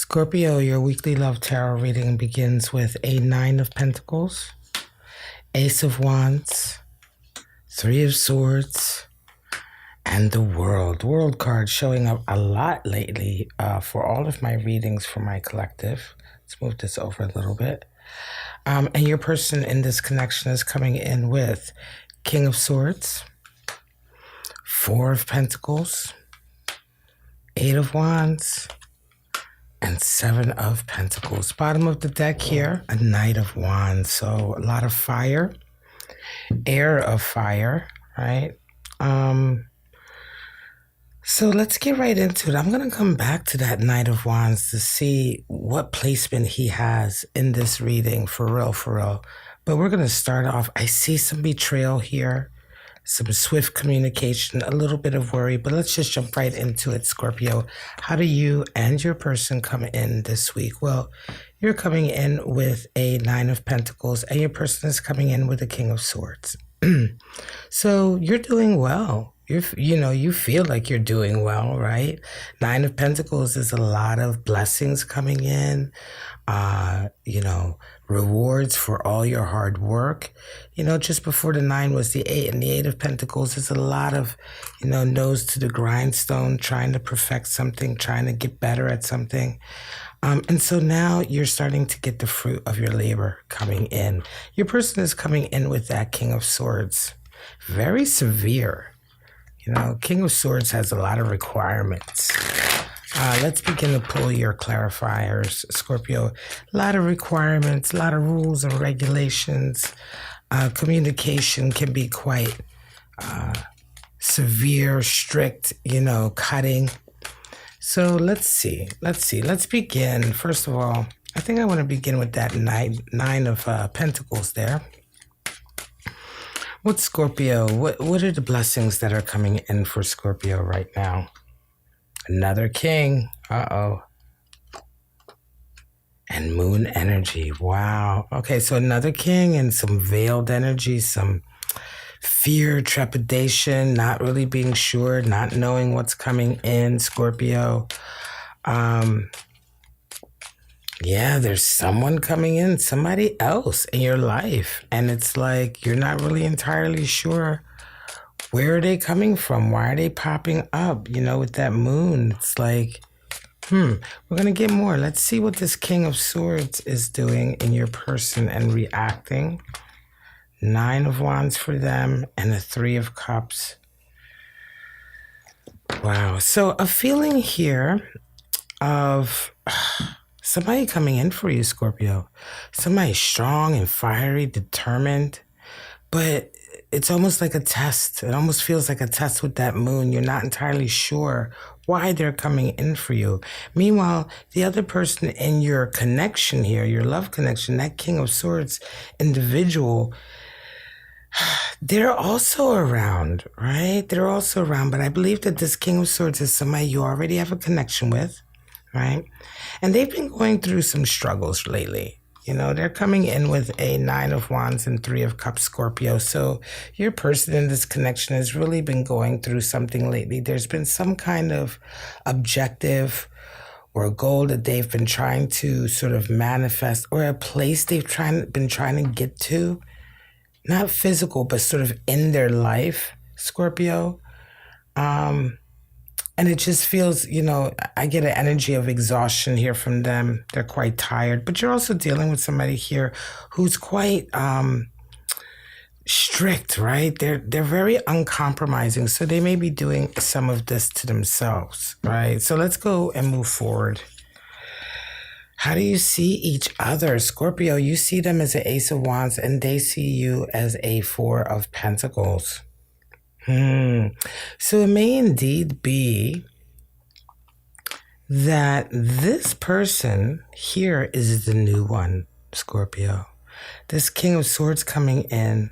Scorpio, your weekly love tarot reading begins with a Nine of Pentacles, Ace of Wands, Three of Swords, and the World. World card showing up a lot lately for all of my readings for my collective. Let's move this over a little bit. And your person in this connection is coming in with King of Swords, Four of Pentacles, Eight of Wands, and Seven of Pentacles. Bottom of the deck here, a Knight of Wands. So a lot of fire, air of fire, right? So let's get right into it. I'm going to come back to that Knight of Wands to see what placement he has in this reading, for real, for real. But we're going to start off. I see some betrayal here, some swift communication, a little bit of worry, but let's just jump right into it, Scorpio. How do you and your person come in this week? Well, you're coming in with a Nine of Pentacles, and your person is coming in with a King of Swords. So you're doing well. You feel like you're doing well, right? Nine of Pentacles is a lot of blessings coming in, rewards for all your hard work. Just before the nine was the eight, and the Eight of Pentacles is a lot of, nose to the grindstone, trying to perfect something, trying to get better at something. And so now you're starting to get the fruit of your labor coming in. Your person is coming in with that King of Swords. Very severe. King of Swords has a lot of requirements. Let's begin to pull your clarifiers, Scorpio. A lot of requirements, a lot of rules and regulations. Communication can be quite severe, strict, cutting. So let's see. Let's begin. First of all, I think I want to begin with that nine of Pentacles there. What's Scorpio? What are the blessings that are coming in for Scorpio right now? Another king. Uh-oh. And moon energy. Wow. Okay, so another king and some veiled energy, some fear, trepidation, not really being sure, not knowing what's coming in, Scorpio. Yeah, there's someone coming in, somebody else in your life. And it's like you're not really entirely sure where are they coming from? Why are they popping up? With that moon, it's like, we're going to get more. Let's see what this King of Swords is doing in your person and reacting. Nine of Wands for them and a Three of Cups. Wow. So a feeling here of somebody coming in for you, Scorpio. Somebody strong and fiery, determined, but it's almost like a test. It almost feels like a test with that moon. You're not entirely sure why they're coming in for you. Meanwhile, the other person in your connection here, your love connection, that King of Swords individual, they're also around, right? They're also around, but I believe that this King of Swords is somebody you already have a connection with, right? And they've been going through some struggles lately. They're coming in with a Nine of Wands and Three of Cups, Scorpio. So your person in this connection has really been going through something lately. There's been some kind of objective or goal that they've been trying to sort of manifest, or a place they've been trying to get to. Not physical, but sort of in their life, Scorpio. And it just feels, I get an energy of exhaustion here from them. They're quite tired. But you're also dealing with somebody here who's quite strict, right? They're very uncompromising. So they may be doing some of this to themselves, right? So let's go and move forward. How do you see each other? Scorpio, you see them as an Ace of Wands, and they see you as a Four of Pentacles. So it may indeed be that this person here is the new one, Scorpio. This King of Swords coming in,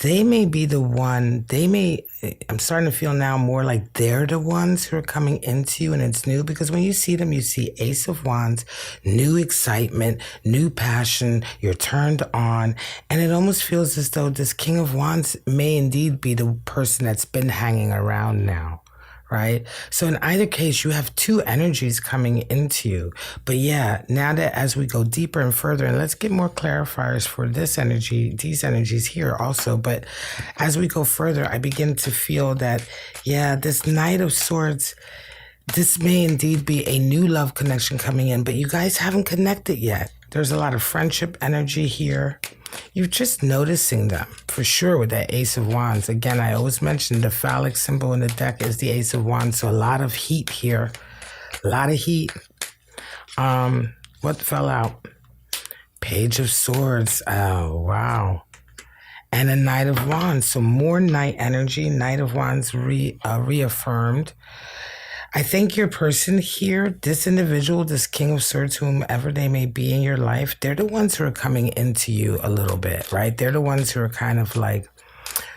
they may be the one, I'm starting to feel now more like they're the ones who are coming into you, and it's new, because when you see them, you see Ace of Wands, new excitement, new passion, you're turned on, and it almost feels as though this King of Wands may indeed be the person that's been hanging around now, right? So in either case, you have two energies coming into you. But yeah, now that as we go deeper and further, and let's get more clarifiers for this energy, these energies here also. But as we go further, I begin to feel that, yeah, this Knight of Swords, this may indeed be a new love connection coming in, but you guys haven't connected yet. There's a lot of friendship energy here. You're just noticing them, for sure, with that Ace of Wands. Again, I always mention the phallic symbol in the deck is the Ace of Wands, so a lot of heat here. A lot of heat. What fell out? Page of Swords. Oh, wow. And a Knight of Wands, so more Knight energy. Knight of Wands reaffirmed. I think your person here, this individual, this King of Swords, whomever they may be in your life, they're the ones who are coming into you a little bit, right? They're the ones who are kind of like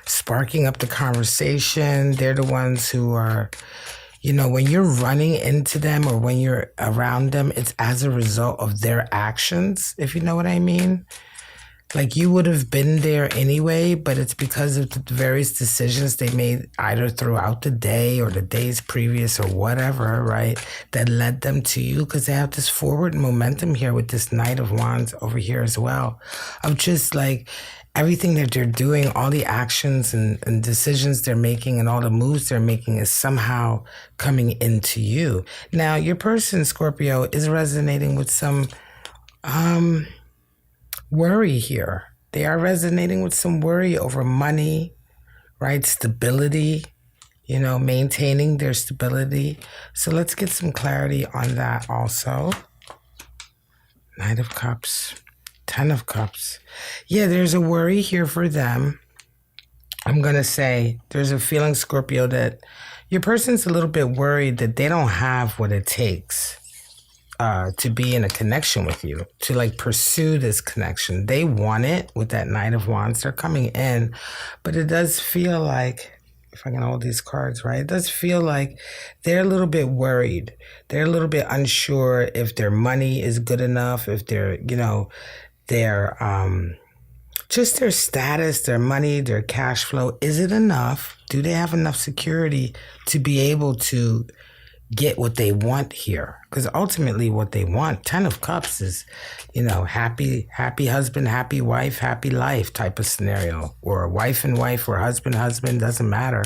sparking up the conversation. They're the ones who are, you know, when you're running into them or when you're around them, it's as a result of their actions, if you know what I mean. Like you would have been there anyway, but it's because of the various decisions they made either throughout the day or the days previous or whatever, right? That led them to you, because they have this forward momentum here with this Knight of Wands over here as well. Of just like everything that they're doing, all the actions and decisions they're making and all the moves they're making is somehow coming into you. Now, your person, Scorpio, is resonating with some worry here. They are resonating with some worry over money, right? Stability, you know, maintaining their stability. So let's get some clarity on that also. Knight of Cups, Ten of Cups. Yeah, there's a worry here for them. I'm going to say there's a feeling, Scorpio, that your person's a little bit worried that they don't have what it takes to be in a connection with you, to like pursue this connection. They want it with that Knight of Wands. They're coming in, but it does feel like, if I can hold these cards right, it does feel like they're a little bit worried. They're a little bit unsure if their money is good enough, if they're, you know, their just their status, their money, their cash flow. Is it enough? Do they have enough security to be able to get what they want here? Because ultimately what they want, Ten of Cups, is, you know, happy husband, happy wife, happy life type of scenario, or wife and wife, or husband, doesn't matter.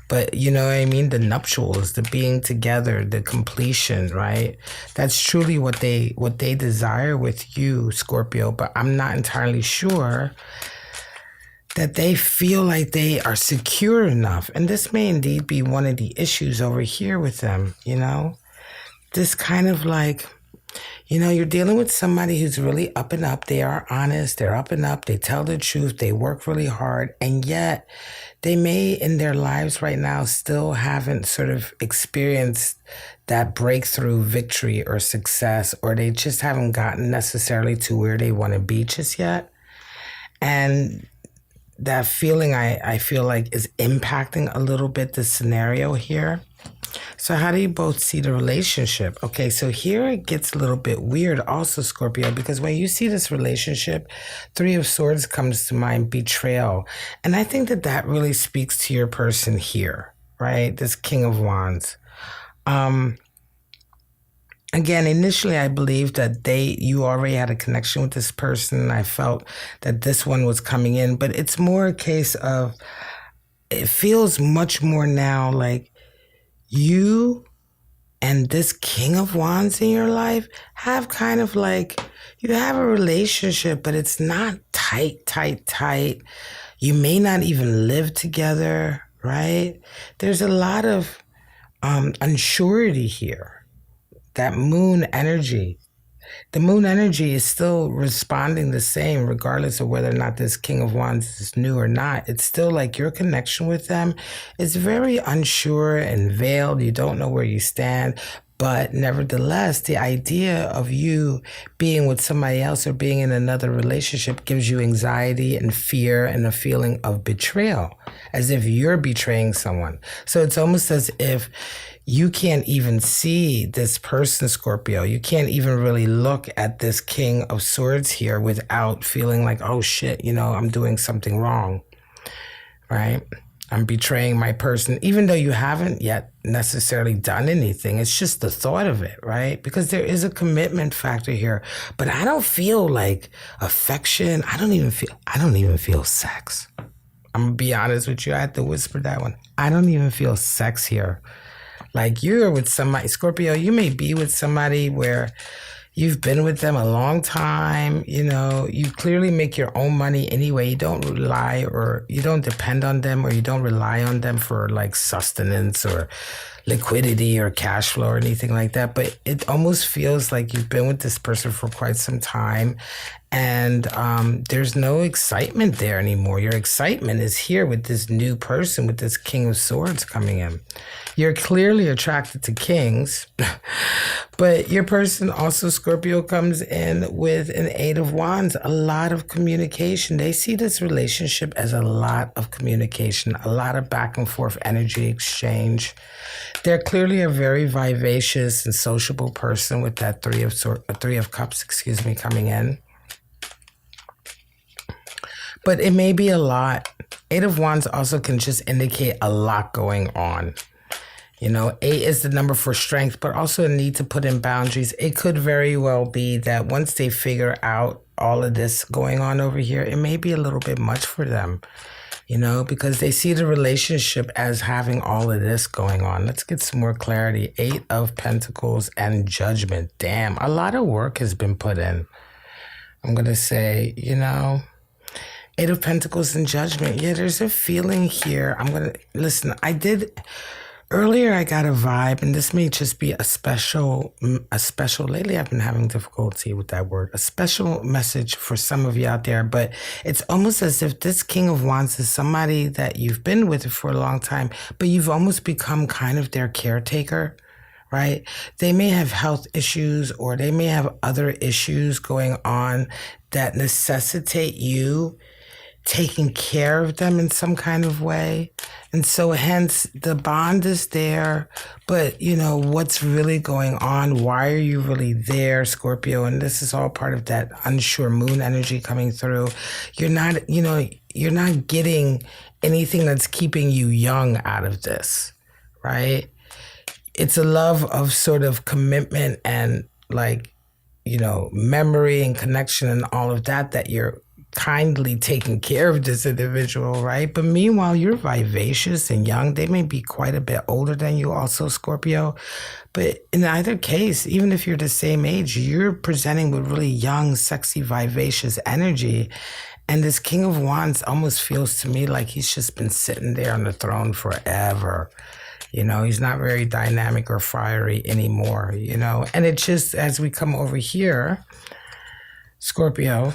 But you know what I mean? The nuptials, the being together, the completion, right? That's truly what they desire with you, Scorpio. But I'm not entirely sure that they feel like they are secure enough. And this may indeed be one of the issues over here with them, you know? This kind of like, you know, you're dealing with somebody who's really up and up. They are honest. They're up and up. They tell the truth. They work really hard. And yet they may in their lives right now still haven't sort of experienced that breakthrough victory or success, or they just haven't gotten necessarily to where they want to be just yet. And that feeling, I feel like, is impacting a little bit the scenario here. So how do you both see the relationship? Okay, so here it gets a little bit weird also, Scorpio, because when you see this relationship, Three of Swords comes to mind, betrayal. And I think that that really speaks to your person here, right? This King of Wands. Again, initially, I believed that you already had a connection with this person. I felt that this one was coming in, but it's more a case of, it feels much more now like you and this King of Wands in your life have kind of like, you have a relationship, but it's not tight. You may not even live together, right? There's a lot of unsurety here. That moon energy. The moon energy is still responding the same regardless of whether or not this King of Wands is new or not. It's still like your connection with them is very unsure and veiled. You don't know where you stand. But nevertheless, the idea of you being with somebody else or being in another relationship gives you anxiety and fear and a feeling of betrayal, as if you're betraying someone. So it's almost as if you can't even see this person, Scorpio. You can't even really look at this King of Swords here without feeling like, oh shit, you know, I'm doing something wrong, right? I'm betraying my person, even though you haven't yet necessarily done anything. It's just the thought of it, right? Because there is a commitment factor here, but I don't feel like affection. I don't even feel sex. I'm gonna be honest with you. I had to whisper that one. I don't even feel sex here. Like you're with somebody, Scorpio, you may be with somebody where you've been with them a long time. You clearly make your own money anyway. You don't rely or you don't depend on them, or you don't rely on them for like sustenance or liquidity or cash flow or anything like that. But it almost feels like you've been with this person for quite some time, and there's no excitement there anymore. Your excitement is here with this new person, with this King of Swords coming in. You're clearly attracted to kings, but your person also, Scorpio, comes in with an Eight of Wands, a lot of communication. They see this relationship as a lot of communication, a lot of back and forth energy exchange. They're clearly a very vivacious and sociable person with that Three of Cups, coming in. But it may be a lot. Eight of Wands also can just indicate a lot going on. 8 is the number for strength, but also a need to put in boundaries. It could very well be that once they figure out all of this going on over here, it may be a little bit much for them, because they see the relationship as having all of this going on. Let's get some more clarity. 8 of Pentacles and Judgment. Damn, a lot of work has been put in. I'm going to say, 8 of Pentacles and Judgment. Yeah, there's a feeling here. Listen, earlier I got a vibe, and this may just be a special, lately I've been having difficulty with that word, a special message for some of you out there, but it's almost as if this King of Wands is somebody that you've been with for a long time, but you've almost become kind of their caretaker, right? They may have health issues, or they may have other issues going on that necessitate you taking care of them in some kind of way. And so hence the bond is there, but what's really going on? Why are you really there, Scorpio? And this is all part of that unsure moon energy coming through. You're not getting anything that's keeping you young out of this, right? It's a love of sort of commitment and memory and connection and all of that you're kindly taking care of this individual, right? But meanwhile, you're vivacious and young. They may be quite a bit older than you also, Scorpio. But in either case, even if you're the same age, you're presenting with really young, sexy, vivacious energy. And this King of Wands almost feels to me like he's just been sitting there on the throne forever. He's not very dynamic or fiery anymore, And it just, as we come over here, Scorpio,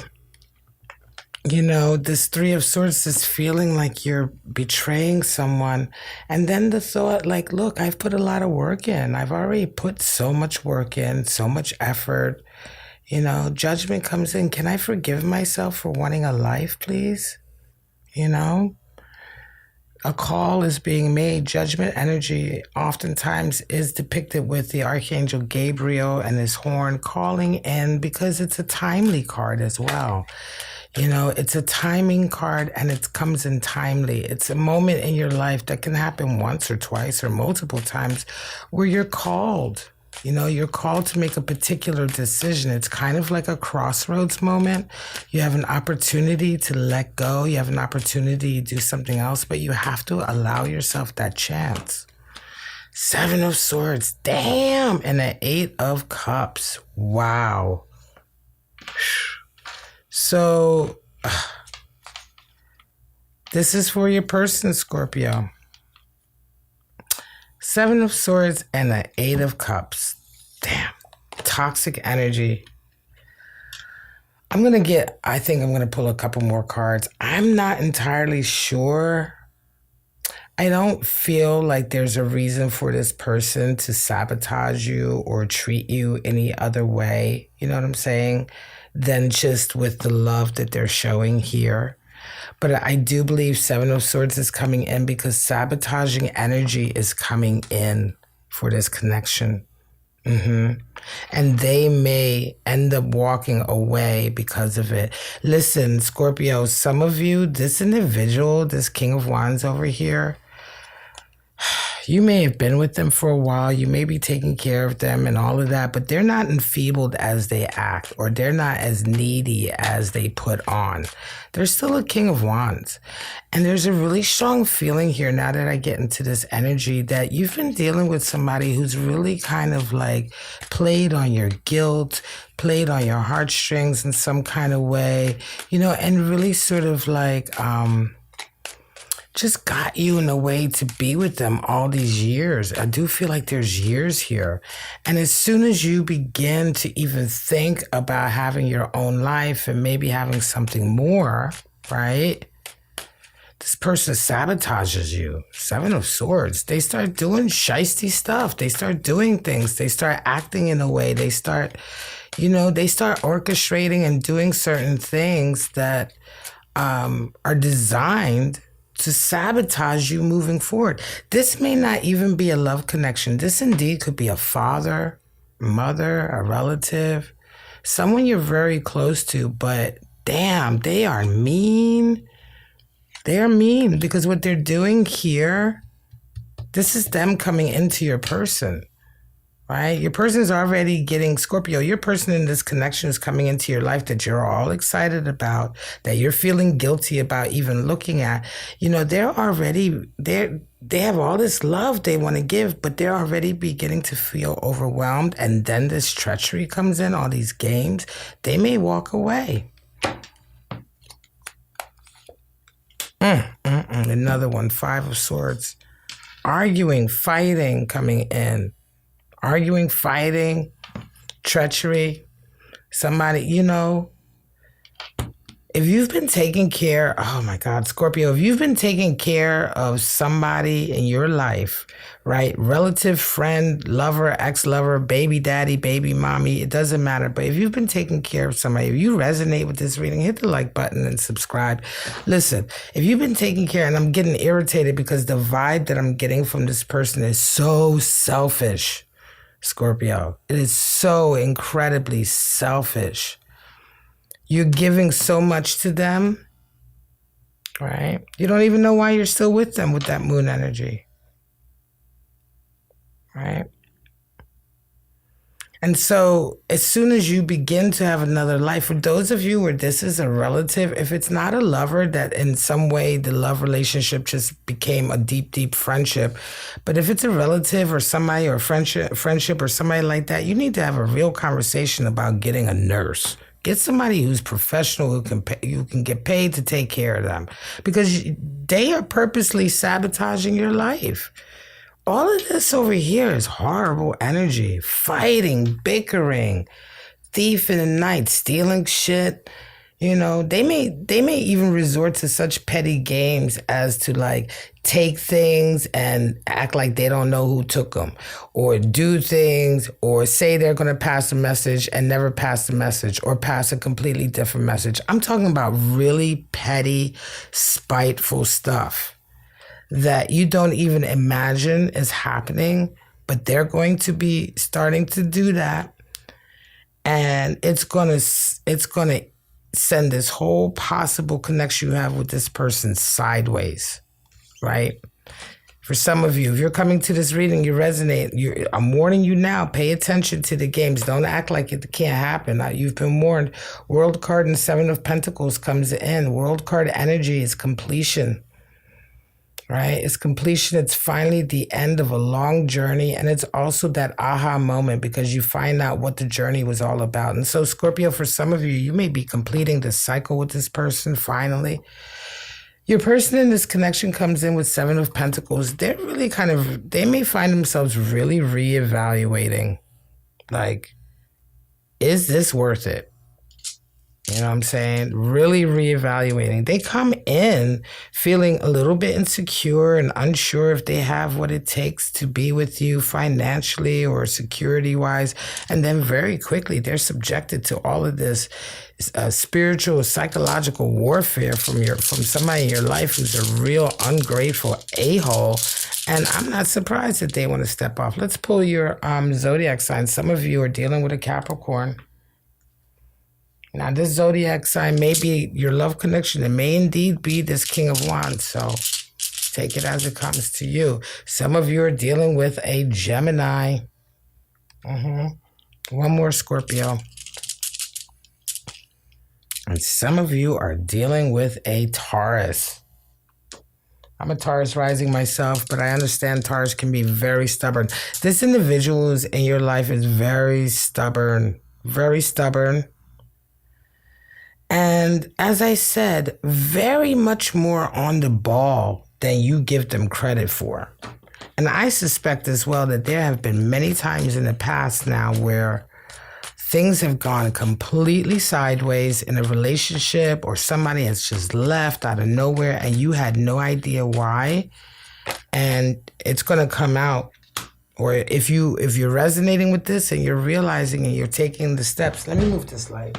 this Three of Swords is feeling like you're betraying someone. And then the thought, look, I've put a lot of work in. I've already put so much work in, so much effort. Judgment comes in. Can I forgive myself for wanting a life, please? A call is being made. Judgment energy oftentimes is depicted with the Archangel Gabriel and his horn calling in, because it's a timely card as well. It's a timing card, and it comes in timely. It's a moment in your life that can happen once or twice or multiple times where you're called. You're called to make a particular decision. It's kind of like a crossroads moment. You have an opportunity to let go. You have an opportunity to do something else, but you have to allow yourself that chance. 7 of Swords. Damn. And the 8 of Cups. Wow. So, this is for your person, Scorpio. 7 of Swords and the 8 of Cups. Damn. Toxic energy. I think I'm going to pull a couple more cards. I'm not entirely sure. I don't feel like there's a reason for this person to sabotage you or treat you any other way, you know what I'm saying, than just with the love that they're showing here. But I do believe 7 of Swords is coming in because sabotaging energy is coming in for this connection. hmm And they may end up walking away because of it. Listen, Scorpio, some of you, this individual, this King of Wands over here, you may have been with them for a while, you may be taking care of them and all of that, but they're not enfeebled as they act, or they're not as needy as they put on. They're still a King of Wands. And there's a really strong feeling here, now that I get into this energy, that you've been dealing with somebody who's really kind of like played on your guilt, played on your heartstrings in some kind of way, and really sort of like, just got you in a way to be with them all these years. I do feel like there's years here. And as soon as you begin to even think about having your own life and maybe having something more, right? This person sabotages you. Seven of Swords. They start doing shiesty stuff. They start doing things. They start acting in a way. They start orchestrating and doing certain things that are designed to sabotage you moving forward. This may not even be a love connection. This indeed could be a father, mother, a relative, someone you're very close to, but damn, they are mean. They are mean because what they're doing here, this is them coming into your person. Right? Your person is already getting, Scorpio, your person in this connection is coming into your life that you're all excited about, that you're feeling guilty about even looking at. They have all this love they want to give, but they're already beginning to feel overwhelmed. And then this treachery comes in, all these games. They may walk away. Another one, Five of Swords. Arguing, fighting coming in. Arguing, fighting, treachery. Somebody, if you've been taking care, oh my God, Scorpio, if you've been taking care of somebody in your life, right? Relative, friend, lover, ex-lover, baby daddy, baby mommy, it doesn't matter. But if you've been taking care of somebody, if you resonate with this reading, hit the like button and subscribe. Listen, if you've been taking care, and I'm getting irritated because the vibe that I'm getting from this person is so selfish, Scorpio. It is so incredibly selfish. You're giving so much to them, right? You don't even know why you're still with them with that moon energy, right? And so as soon as you begin to have another life, for those of you where this is a relative, if it's not a lover, that in some way the love relationship just became a deep, deep friendship. But if it's a relative or somebody or friendship or somebody like that, you need to have a real conversation about getting a nurse. Get somebody who's professional, who can get paid to take care of them, because they are purposely sabotaging your life. All of this over here is horrible energy, fighting, bickering, thief in the night, stealing shit. They may even resort to such petty games as to like take things and act like they don't know who took them, or do things, or say they're going to pass a message and never pass the message, or pass a completely different message. I'm talking about really petty, spiteful stuff that you don't even imagine is happening, but they're going to be starting to do that. And it's going to send this whole possible connection you have with this person sideways, right? For some of you, if you're coming to this reading, you resonate, I'm warning you now, pay attention to the games. Don't act like it can't happen. You've been warned. World card and Seven of Pentacles comes in. World card energy is completion. Right? It's completion. It's finally the end of a long journey. And it's also that aha moment because you find out what the journey was all about. And so, Scorpio, for some of you, you may be completing this cycle with this person finally. Your person in this connection comes in with Seven of Pentacles. They're really they may find themselves really reevaluating. Like, is this worth it? You know what I'm saying? Really reevaluating. They come in feeling a little bit insecure and unsure if they have what it takes to be with you financially or security wise. And then very quickly, they're subjected to all of this spiritual, psychological warfare from somebody in your life who's a real ungrateful a-hole. And I'm not surprised that they want to step off. Let's pull your zodiac sign. Some of you are dealing with a Capricorn. Now, this zodiac sign may be your love connection. It may indeed be this King of Wands. So take it as it comes to you. Some of you are dealing with a Gemini. One more Scorpio. And some of you are dealing with a Taurus. I'm a Taurus rising myself, but I understand Taurus can be very stubborn. This individual in your life is very stubborn. Very stubborn. And as I said, very much more on the ball than you give them credit for. And I suspect as well that there have been many times in the past now where things have gone completely sideways in a relationship, or somebody has just left out of nowhere and you had no idea why. And it's going to come out. Or if you're resonating with this and you're realizing and you're taking the steps. Let me move this light.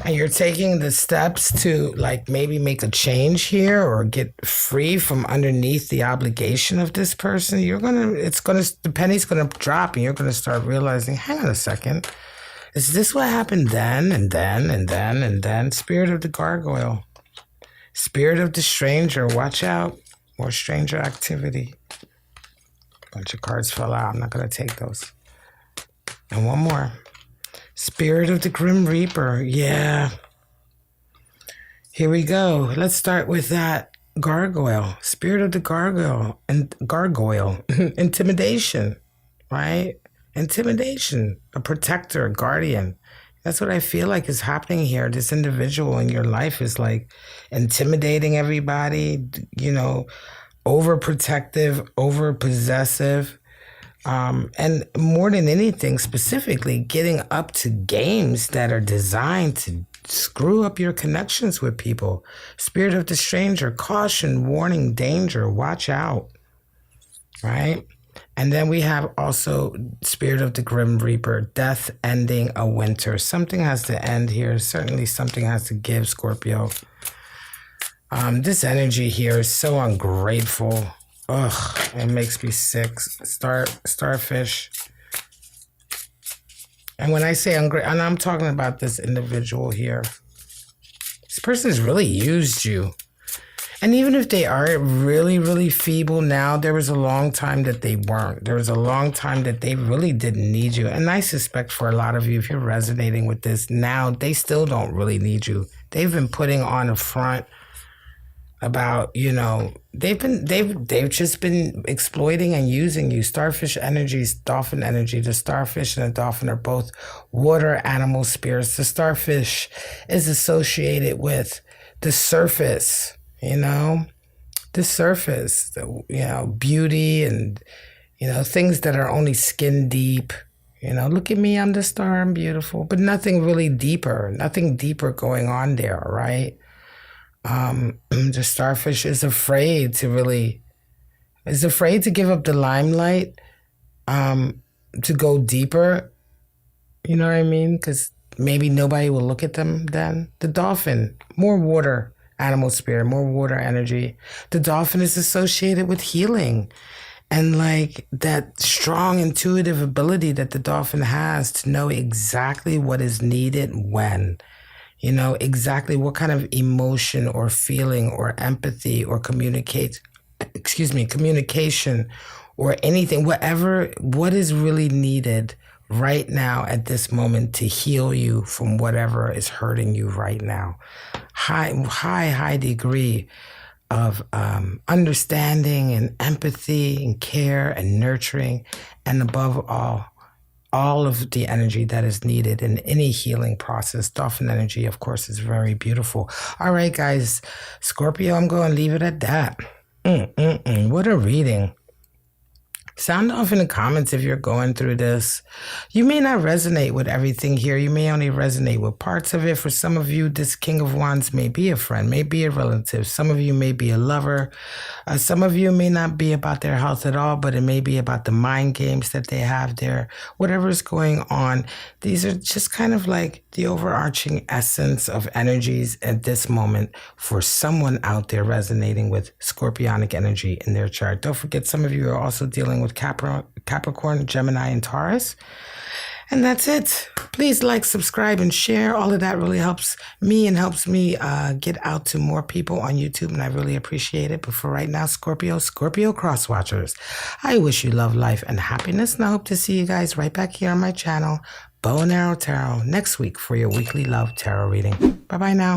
And you're taking the steps to like maybe make a change here or get free from underneath the obligation of this person, the penny's gonna drop and you're gonna start realizing, hang on a second, is this what happened then and then and then and then? Spirit of the gargoyle. Spirit of the stranger, watch out. More stranger activity. Bunch of cards fell out. I'm not gonna take those. And one more. Spirit of the Grim Reaper. Yeah. Here we go. Let's start with that gargoyle. Spirit of the gargoyle. And gargoyle. Intimidation. Right? Intimidation. A protector, a guardian. That's what I feel like is happening here. This individual in your life is like intimidating everybody, overprotective, overpossessive. And more than anything, specifically getting up to games that are designed to screw up your connections with people. Spirit of the stranger, caution, warning, danger, watch out, right? And then we have also Spirit of the Grim Reaper, death ending a winter. Something has to end here. Certainly something has to give, Scorpio. This energy here is so ungrateful. Ugh, it makes me sick. Starfish. And when I say ungrateful, and I'm talking about this individual here, this person has really used you. And even if they are really, really feeble now, there was a long time that they weren't. There was a long time that they really didn't need you. And I suspect for a lot of you, if you're resonating with this now, they still don't really need you. They've been putting on a front about, they've just been exploiting and using you. Starfish energy, dolphin energy. The starfish and the dolphin are both water animal spirits. The starfish is associated with the surface, the surface, beauty and, things that are only skin deep. Look at me, I'm the star, I'm beautiful, but nothing really deeper, nothing deeper going on there, right? The starfish is afraid to give up the limelight, to go deeper. You know what I mean? Because maybe nobody will look at them then. The dolphin, more water animal spirit, more water energy. The dolphin is associated with healing and like that strong intuitive ability that the dolphin has to know exactly what is needed when. Exactly what kind of emotion or feeling or empathy or communication or anything, what is really needed right now at this moment to heal you from whatever is hurting you right now. High degree of understanding and empathy and care and nurturing, and above all of the energy that is needed in any healing process. Dolphin energy, of course, is very beautiful. All right, guys. Scorpio, I'm going to leave it at that. What a reading. Sound off in the comments if you're going through this. You may not resonate with everything here. You may only resonate with parts of it. For some of you, this King of Wands may be a friend, may be a relative. Some of you may be a lover. Some of you may not be about their health at all, but it may be about the mind games that they have there. Whatever's going on, these are just kind of like the overarching essence of energies at this moment for someone out there resonating with scorpionic energy in their chart. Don't forget, some of you are also dealing with Capricorn, Gemini, and Taurus. And that's it. Please like, subscribe, and share. All of that really helps me and helps me get out to more people on YouTube, and I really appreciate it. But for right now, Scorpio Cross Watchers, I wish you love, life, and happiness, and I hope to see you guys right back here on my channel, Bow and Arrow Tarot, next week for your weekly love tarot reading. Bye-bye now.